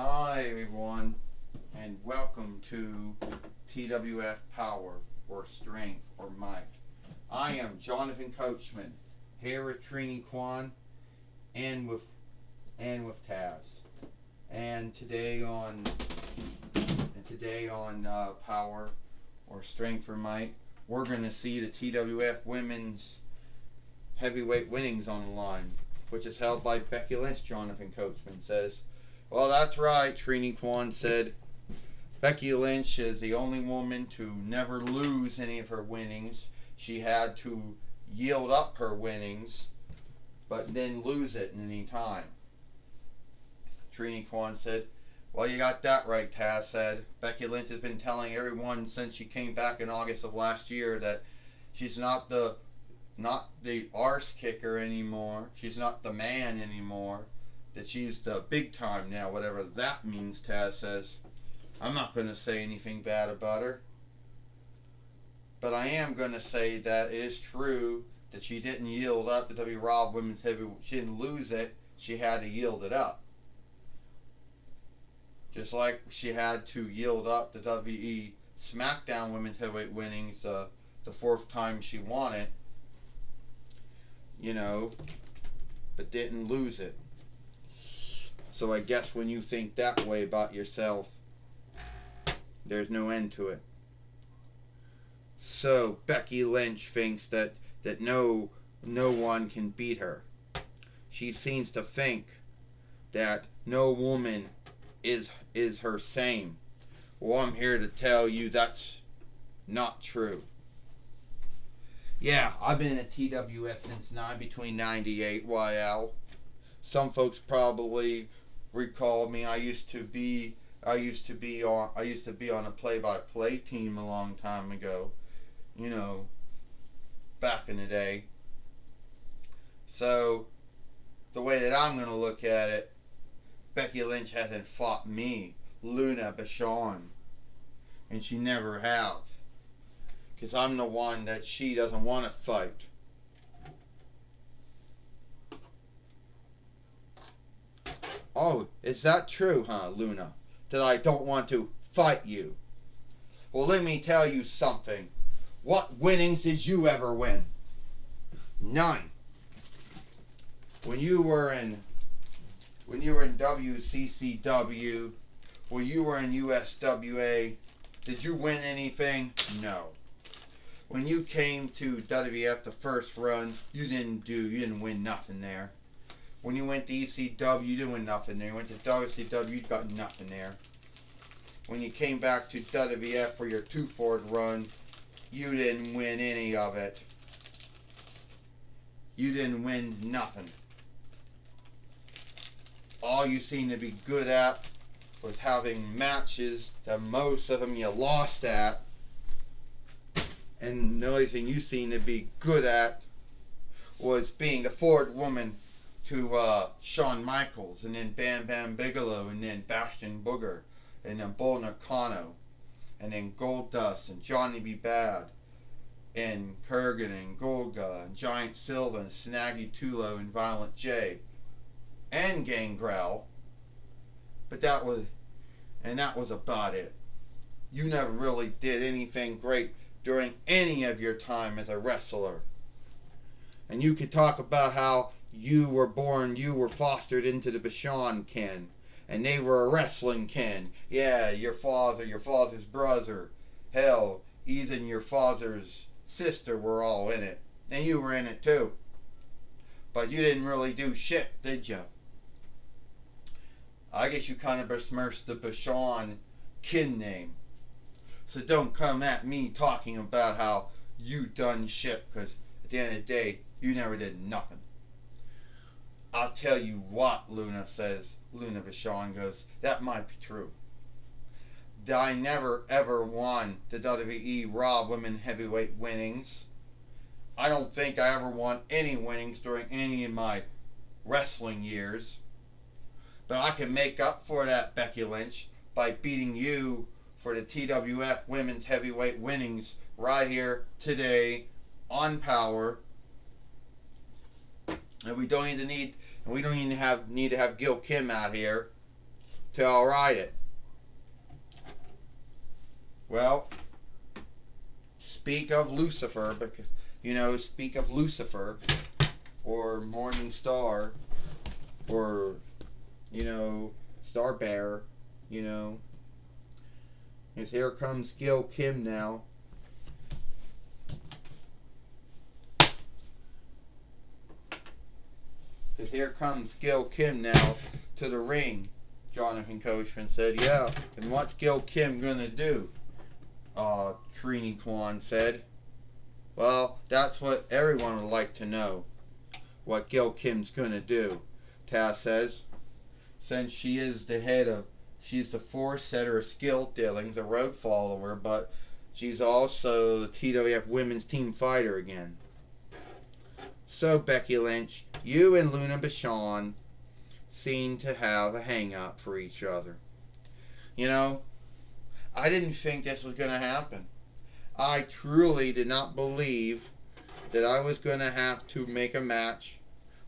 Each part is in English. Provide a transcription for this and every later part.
Hi everyone, and welcome to TWF Power, or Strength, or Might. I am Jonathan Coachman, here with Trini Kwan and with Taz. And today on Power, or Strength, or Might, we're going to see the TWF Women's Heavyweight Winnings on the line, which is held by Becky Lynch. Jonathan Coachman says. Well, that's right, Trini Kwan said. Becky Lynch is the only woman to never lose any of her winnings. She had to yield up her winnings, but then lose it in any time. Trini Kwan said, well, you got that right, Taz said. Becky Lynch has been telling everyone since she came back in August of last year that she's not the arse kicker anymore. She's not the man anymore. That she's the big time now, whatever that means, Taz says. I'm not going to say anything bad about her. But I am going to say that it is true that she didn't yield up the W Raw Women's Heavyweight. She didn't lose it. She had to yield it up. Just like she had to yield up the WWE SmackDown Women's Heavyweight winnings the fourth time she won it. But didn't lose it. So I guess when you think that way about yourself, there's no end to it. So Becky Lynch thinks that no one can beat her. She seems to think that no woman is her same. Well, I'm here to tell you that's not true. Yeah, I've been at TWF since between 98 YL. Some folks probably recall me. I used to be on a play-by-play team a long time ago. Back in the day. So the way that I'm going to look at it, Becky Lynch hasn't fought me, Luna Vachon, and she never have, because I'm the one that she doesn't want to fight. Oh, is that true, huh, Luna? That I don't want to fight you? Well, let me tell you something. What winnings did you ever win? None. When you were in WCCW, when you were in USWA, did you win anything? No. When you came to WWF the first run, you didn't win nothing there. When you went to ECW, you didn't win nothing there. You went to WCW, you got nothing there. When you came back to WWF for your 2-Ford run, you didn't win any of it. You didn't win nothing. All you seemed to be good at was having matches that most of them you lost at. And the only thing you seemed to be good at was being the forward woman to Shawn Michaels, and then Bam Bam Bigelow, and then Bastion Booger, and then Bull Nakano, and then Goldust, and Johnny B. Bad, and Kurgan, and Golga, and Giant Silva, and Snaggy Tulo, and Violent J, and Gangrel. But that was about it. You never really did anything great during any of your time as a wrestler. And you could talk about how you were fostered into the Vachon kin, and they were a wrestling kin. Yeah, your father's brother, hell, even your father's sister were all in it. And you were in it too. But you didn't really do shit, did you? I guess you kind of besmirched the Vachon kin name. So don't come at me talking about how you done shit, because at the end of the day, you never did nothing. I'll tell you what, Luna says. Luna Vachon goes, that might be true. I never ever won the WWE Raw Women Heavyweight winnings. I don't think I ever won any winnings during any of my wrestling years. But I can make up for that, Becky Lynch, by beating you for the TWF Women's Heavyweight winnings right here today on Power. And we don't even need to have Gil Kim out here till I'll ride it. Well, speak of Lucifer, because speak of Lucifer or Morning Star or Star Bearer, Because here comes Gil Kim now. Because here comes Gil Kim now to the ring. Jonathan Coachman said, yeah, and what's Gil Kim gonna do? Trini Kwan said. Well, that's what everyone would like to know. What Gil Kim's gonna do. Taz says. Since she's the fourth setter of skill dealings, a road follower, but she's also the TWF Women's Team Fighter again. So, Becky Lynch, you and Luna Vachon seem to have a hang-up for each other. I didn't think this was going to happen. I truly did not believe that I was going to have to make a match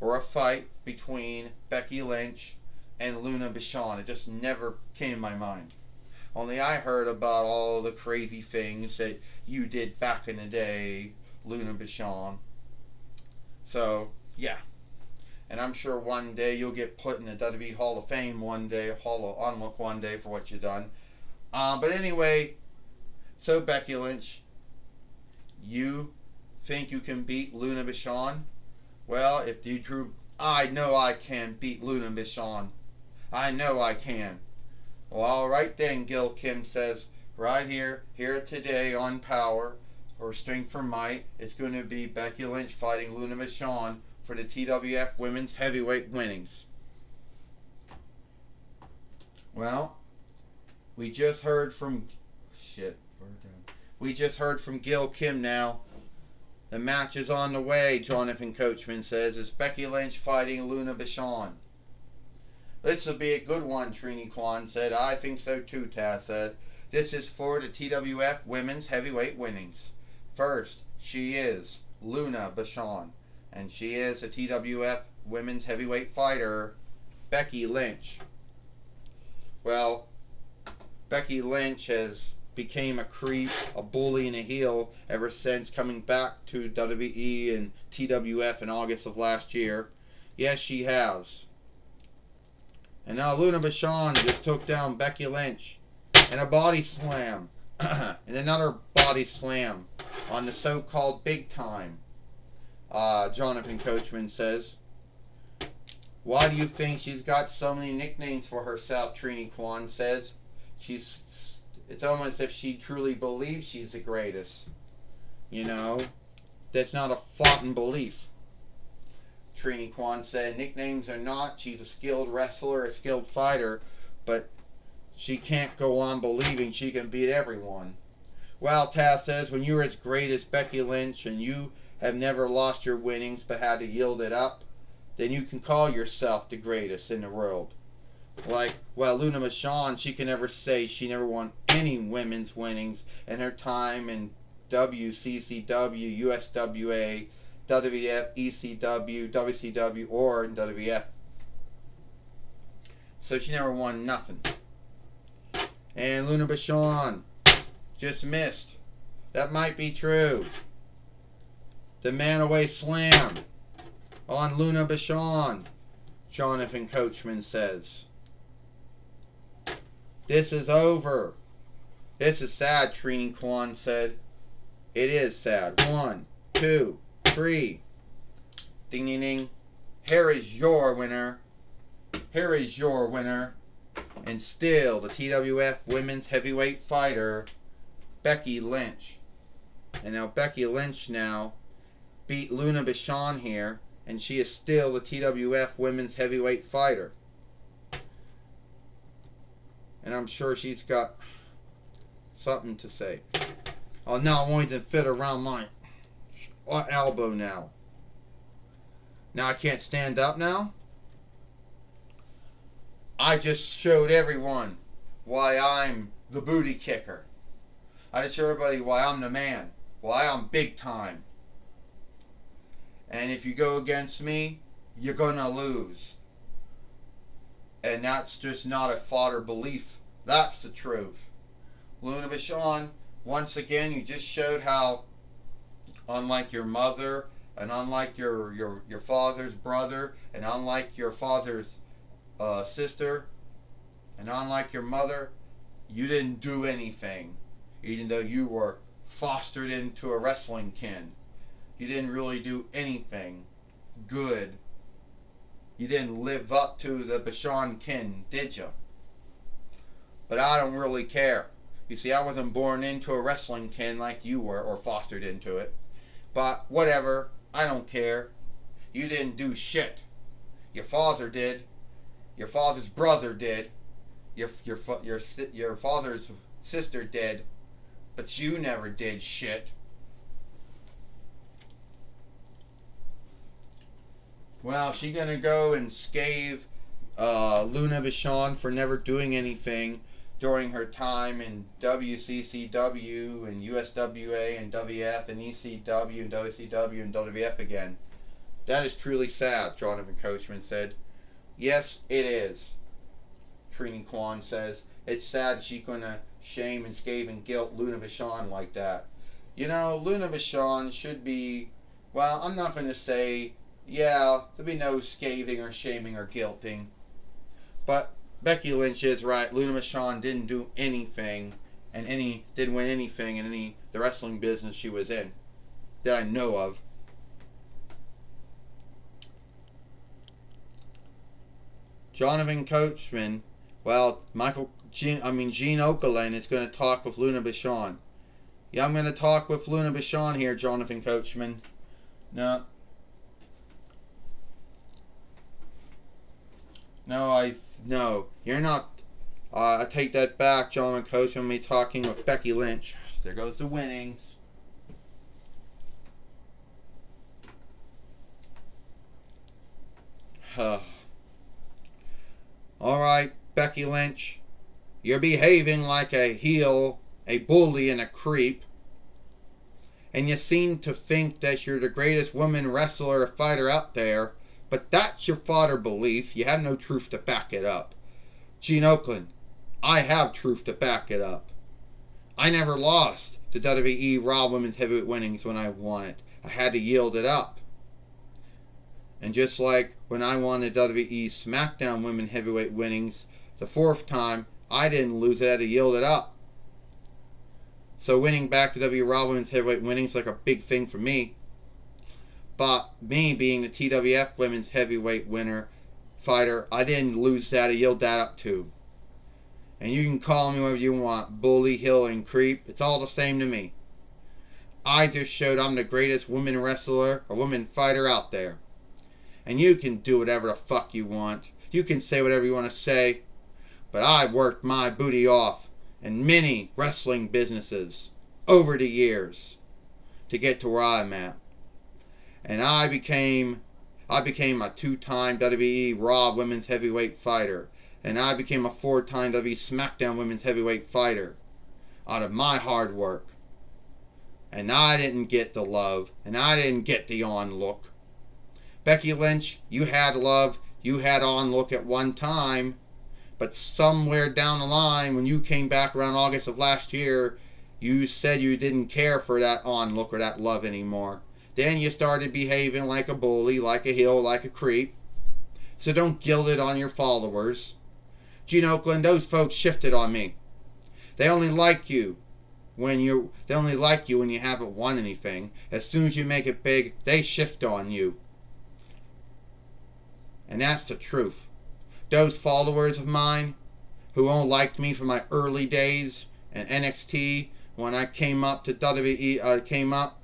or a fight between Becky Lynch and Luna Vachon. It just never came in my mind. Only I heard about all the crazy things that you did back in the day, Luna Vachon. So, yeah. And I'm sure one day you'll get put in the WWE Hall of Fame one day, Hall of Unlook one day for what you've done. But anyway, so Becky Lynch, you think you can beat Luna Vachon? Well, if you drew, I know I can beat Luna Vachon. I know I can. Well, alright then, Gil Kim says, right here today on Powerrr, or Strength for Might, it's going to be Becky Lynch fighting Luna Vachon for the TWF Women's Heavyweight winnings. Well, we just heard from Gil Kim now. The match is on the way, Jonathan Coachman says. It's Becky Lynch fighting Luna Vachon. This will be a good one, Trini Kwan said. I think so too, Taz said. This is for the TWF Women's Heavyweight winnings. First, she is Luna Vachon. And she is a TWF Women's Heavyweight fighter, Becky Lynch. Well, Becky Lynch has became a creep, a bully, and a heel ever since coming back to WWE and TWF in August of last year. Yes, she has. And now Luna Vachon just took down Becky Lynch in a body slam. And another body slam on the so-called big time. Jonathan Coachman says. Why do you think she's got so many nicknames for herself? Trini Kwan says. It's almost as if she truly believes she's the greatest. That's not a flaunting belief. Trini Kwan said nicknames or not, she's a skilled wrestler, a skilled fighter, but she can't go on believing she can beat everyone. Well, Taz says, when you're as great as Becky Lynch and you have never lost your winnings but had to yield it up, then you can call yourself the greatest in the world. Luna Vachon, she can never say she never won any women's winnings in her time in WCCW, USWA, WWF, ECW, WCW, or WWF. So she never won nothing. And Luna Vachon just missed. That might be true. The man-away slam on Luna Vachon, Jonathan Coachman says. This is over. This is sad, Trini Kwan said. It is sad. 1, 2, 3. Ding, ding, ding. Here is your winner. Here is your winner. And still the TWF Women's Heavyweight fighter, Becky Lynch. And now Becky Lynch now beat Luna Vachon here, and she is still the TWF Women's Heavyweight fighter. And I'm sure she's got something to say. Oh, now it won't even fit around my elbow now. Now I can't stand up now? I just showed everyone why I'm the booty kicker. I just showed everybody why I'm the man. Why I'm big time. And if you go against me, you're gonna lose. And that's just not a fodder belief. That's the truth. Luna Vachon, once again, you just showed how, unlike your mother, and unlike your father's brother, and unlike your father's sister, and unlike your mother, you didn't do anything. Even though you were fostered into a wrestling kin, you didn't really do anything good. You didn't live up to the Bashan kin, did you? But I don't really care. You see, I wasn't born into a wrestling kin like you were, or fostered into it. But whatever, I don't care. You didn't do shit. Your father did. Your father's brother did. Your father's sister did. But you never did shit. Well, she gonna go and scathe Luna Vachon for never doing anything during her time in WCCW and USWA and WF and ECW and WCW and WWF again. That is truly sad, Jonathan Coachman said. Yes, it is. Trini Kwan says. It's sad she's gonna shame and scathe and guilt Luna Vachon like that. You know, Luna Vachon should be, well, I'm not gonna say, yeah, there'll be no scathing or shaming or guilting. But Becky Lynch is right. Luna Vachon didn't do anything, and didn't win anything in the wrestling business she was in that I know of. Jonathan Coachman, well, Gene Okerlund is going to talk with Luna Vachon. Yeah, I'm going to talk with Luna Vachon here, Jonathan Coachman. No, you're not. I take that back, Jonathan Coachman. Me talking with Becky Lynch. There goes the winnings. All right, Becky Lynch, you're behaving like a heel, a bully, and a creep. And you seem to think that you're the greatest woman wrestler or fighter out there, but that's your fodder belief. You have no truth to back it up. Gene Okerlund, I have truth to back it up. I never lost the WWE Raw Women's Heavyweight winnings when I won it. I had to yield it up. And just like when I won the WWE SmackDown Women Heavyweight winnings the fourth time, I didn't lose it, I had to yield it up. So winning back the WWE Raw Women's Heavyweight winnings is like a big thing for me. But me being the TWF Women's Heavyweight winner, fighter, I didn't lose that, I yielded that up too. And you can call me whatever you want, bully, heel, and creep. It's all the same to me. I just showed I'm the greatest woman wrestler or woman fighter out there. And you can do whatever the fuck you want. You can say whatever you want to say. But I worked my booty off in many wrestling businesses over the years to get to where I'm at. And I became a two-time WWE Raw Women's Heavyweight fighter. And I became a four-time WWE SmackDown Women's Heavyweight fighter out of my hard work. And I didn't get the love. And I didn't get the on-look. Becky Lynch, you had love, you had on-look at one time, but somewhere down the line, when you came back around August of last year, you said you didn't care for that on-look or that love anymore. Then you started behaving like a bully, like a heel, like a creep. So don't gild it on your followers. Gene Okerlund, those folks shifted on me. They only like you when you haven't won anything. As soon as you make it big, they shift on you. And that's the truth. Those followers of mine who all liked me from my early days in NXT, when I came up to WWE, came up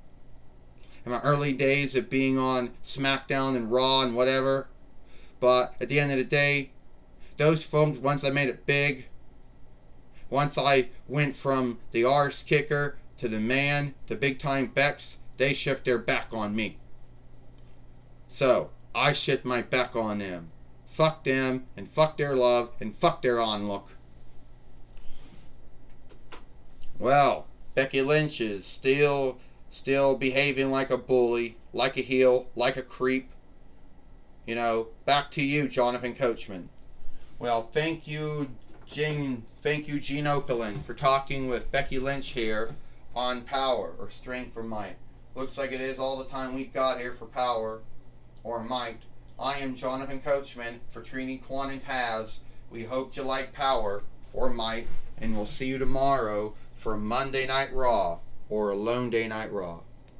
in my early days of being on SmackDown and Raw and whatever. But at the end of the day, those folks, once I made it big, once I went from the arse kicker to the man to big time Bex, they shift their back on me. So I shit my back on them. Fuck them, and fuck their love, and fuck their on-look. Well, Becky Lynch is still behaving like a bully, like a heel, like a creep. You know, back to you, Jonathan Coachman. Well, thank you, Gene. Thank you, Gene Okerlund, for talking with Becky Lynch here on Power or Strength for Might. Looks like it is all the time we've got here for Power or Might. I am Jonathan Coachman for Trini Quan and Taz. We hope you like Power or Might, and we'll see you tomorrow for Monday Night Raw or Alone Day Night Raw.